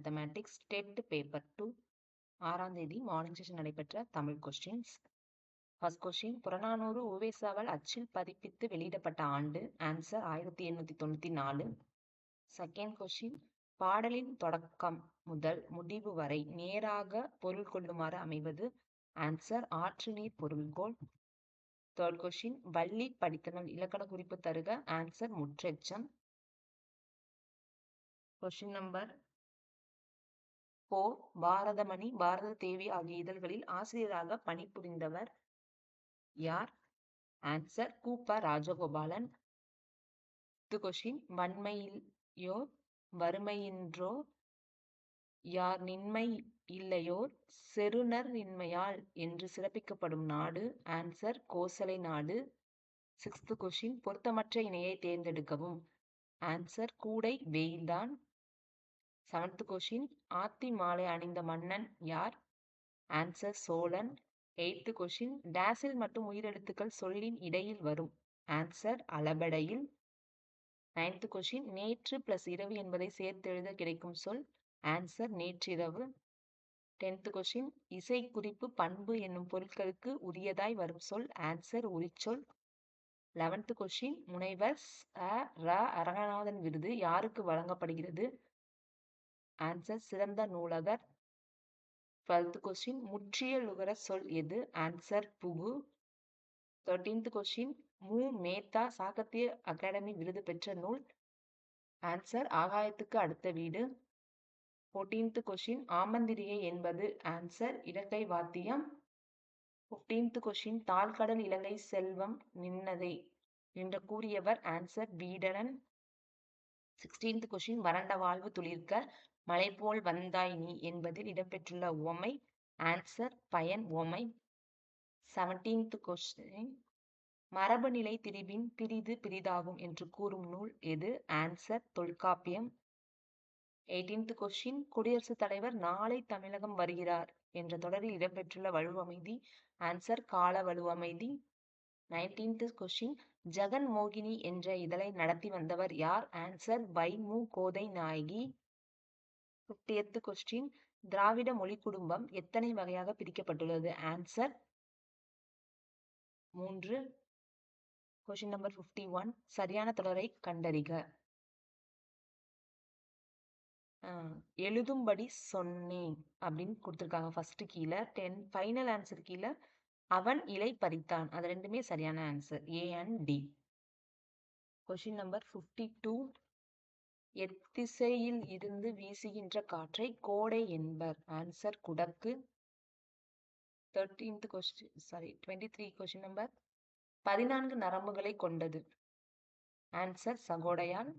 Mathematics dead paper 2 6ஆம் தேதி morning session நடைபெற்ற Tamil questions. First question, Purananuru உவேசாவால் அச்சில் பதிப்பித்து வெளியிடப்பட்ட ஆண்டு. ஆன்சர் 1894. செகண்ட் கொஸ்டின், பாடலின் தொடக்கம் முதல் முடிவு வரை நேராக பொருள் கொள்ளுமாறு அமைவது. ஆன்சர் ஆற்று நீர் பொருள்கோள். தேர்ட் கொஸ்டின், வள்ளி படித்தனல் இலக்கண குறிப்பு தருக. ஆன்சர் முற்றெச்சம். கொஸ்டின் நம்பர் 4, பாரதமணி, பாரத தேவி ஆகிய இதழ்களில் ஆசிரியராக பணிபுரிந்தவர் யார்? ஆன்சர் கூப்ப ராஜகோபாலன். கொஸ்டின், வன்மையில்யோர் வறுமையின்றோர் யார் நின்மை இல்லையோர் செருணர் இன்மையால் என்று சிறப்பிக்கப்படும் நாடு. ஆன்சர் கோசலை நாடு. சிக்ஸ்த் கொஸ்டின், பொருத்தமற்ற இணையை தேர்ந்தெடுக்கவும். ஆன்சர் கூடை வெயில்தான். செவன்த் கொஸ்டின், ஆத்தி மாலை அணிந்த மன்னன் யார்? ஆன்சர் சோழன். எய்த் கொஸ்டின், டேஸில் மட்டும் உயிரெழுத்துக்கள் சொல்லின் இடையில் வரும். ஆன்சர் அளபெடையில். நைன்த் கொஸ்டின், நேற்று பிளஸ் இரவு என்பதை சேர்த்து எழுத கிடைக்கும் சொல். ஆன்சர் நேற்றிரவு. 10th கொஸ்டின், இசை குறிப்பு பண்பு என்னும் பொருட்களுக்கு உரியதாய் வரும் சொல். ஆன்சர் உரிச்சொல். 11th கொஸ்டின், முனைவர் ர. அரங்கநாதன் விருது யாருக்கு வழங்கப்படுகிறது? ஆன்சர் சிறந்த நூலகர். 12th கொஸ்டின், முற்றிய லுகர சொல் எது? ஆன்சர் புகு. 13th கொஸ்டின், மு. மேத்தா சாகித்ய அகாடமி விருது பெற்ற நூல். ஆன்சர் ஆகாயத்துக்கு அடுத்த வீடு. 14th கொஸ்டின், ஆமந்திரிகை என்பது. ஆன்சர் இடக்கை வாத்தியம். 15th கொஸ்டின், தாழ்கடல் இலங்கை செல்வம் நின்னதே என்று கூறியவர். ஆன்சர் வீடணன். 16th கொஸ்டின், வறண்ட வாழ்வு துளிர்க்க மலை போல் வந்தாய் நீ என்பதில் இடம்பெற்றுள்ள உவமை. ஆன்சர் பயன் உவமை. 17th கொஸ்டின், மரபு நிலை திரிபின் பிரிது பிரிதாகும் என்று கூறும் நூல் எது? ஆன்சர் தொல்காப்பியம். 18th கொஸ்டின், குடியரசுத் தலைவர் நாளை தமிழகம் வருகிறார் என்ற தொடரில் இடம்பெற்றுள்ள வலுவமைதி. ஆன்சர் கால வலுவமைதி. 19th கொஸ்டின், ஜெகன் மோகினி என்ற இதழை நடத்தி வந்தவர் யார்? ஆன்சர் வை. மு. கோதை நாயகி. 50th கொஸ்டின், திராவிட மொழி குடும்பம் எத்தனை வகையாக பிரிக்கப்பட்டுள்ளது? ஆன்சர் 3. கொஸ்டின் நம்பர் 51, சரியான தொடரை கண்டறிக. எழுதும்படி சொன்னேன் அப்படின்னு கொடுத்துருக்காங்க ஃபர்ஸ்ட் கீழே. ஃபைனல் ஆன்சர் கீழே அவன் இலை பறித்தான். அது ரெண்டுமே சரியான answer, A and D. Question number 52, எத்திசையில் இருந்து வீசுகின்ற காற்றை கோடை என்பர். ஆன்சர் குடக்கு. 23 கொஸ்டின் நம்பர், 14 நரம்புகளை கொண்டது. ஆன்சர் சகோடையான்.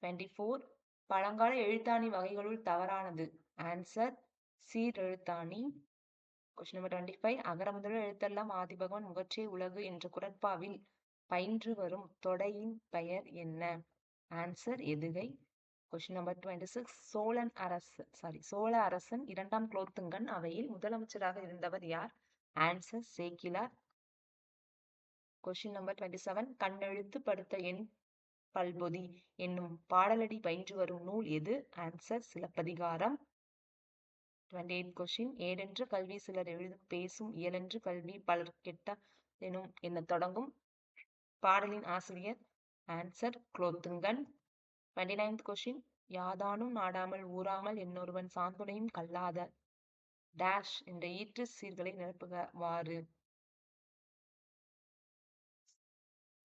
24, பழங்கால எழுத்தாணி வகைகளுள் தவறானது. ஆன்சர் சீரெழுத்தாணி. கொஸ்டின் நம்பர் 25, அகர முதல எழுத்தெல்லாம் ஆதிபகவன் முகற்றே உலகு என்ற குறட்பாவில் பயின்று வரும் தொடையின் பெயர் என்ன? ஆன்சர் எதுகை. கொஸ்டின் நம்பர் 26, சோழ அரசன் 2ஆம் குலோத்துங்கன் அவையில் முதலமைச்சராக இருந்தவர் யார்? ஆன்சர் சேக்கிலார். கொஸ்டின் நம்பர் 27, கண்ணெழுத்து படுத்த எண் பல்பொதி என்னும் பாடலடி பயின்று வரும் நூல் எது? ஆன்சர் சிலப்பதிகாரம். 28 கொஸ்டின், ஏடென்று கல்வி சிலர் எழுத பேசும் இயலென்று கல்வி பலர் கெட்ட எனும் என்ன தொடங்கும் பாடலின் ஆசிரியர்? ஆன்சர் குலோத்துங்கன். 29th கொஸ்டின், யாதானும் நாடாமல் ஊராமல் என்னொருவன் சாந்துணையும் கல்லாத டேஷ் என்ற ஈற்று சீர்களை நிரப்புகவாறு.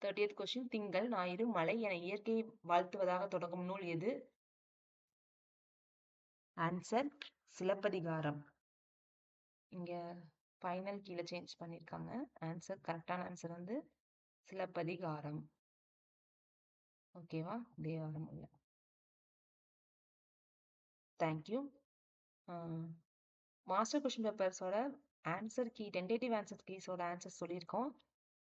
30th கொஸ்டின், திங்கள் ஞாயிறு மழை என இயற்கையை வாழ்த்துவதாக தொடங்கும் நூல் எது? ஆன்சர் சிலப்பதிகாரம். இங்க ஃபைனல் கீழே சேஞ்ச் பண்ணியிருக்காங்க. ஆன்சர் கரெக்டான ஆன்சர் வந்து சிலப்பதிகாரம். ஓகேவா? தேவாரம் இல்லை. தேங்க்யூ. மாஸ்டர் கொஸ்டின் பேப்பர்ஸோட ஆன்சர் கீ, டென்டேட்டிவ் ஆன்சர் கீஸோட ஆன்சர் சொல்லியிருக்கோம்.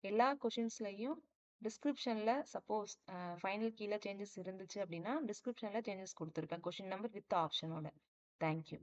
எல்லா கொஷின்ஸ்லையும் டிஸ்கிரிப்ஷனில் சப்போஸ் ஃபைனல் கீழே சேஞ்சஸ் இருந்துச்சு அப்படின்னா டிஸ்கிரிப்ஷனில் சேஞ்சஸ் கொடுத்துருப்பேன், கொஷின் நம்பர் வித் ஆப்ஷனோட. தேங்க்யூ.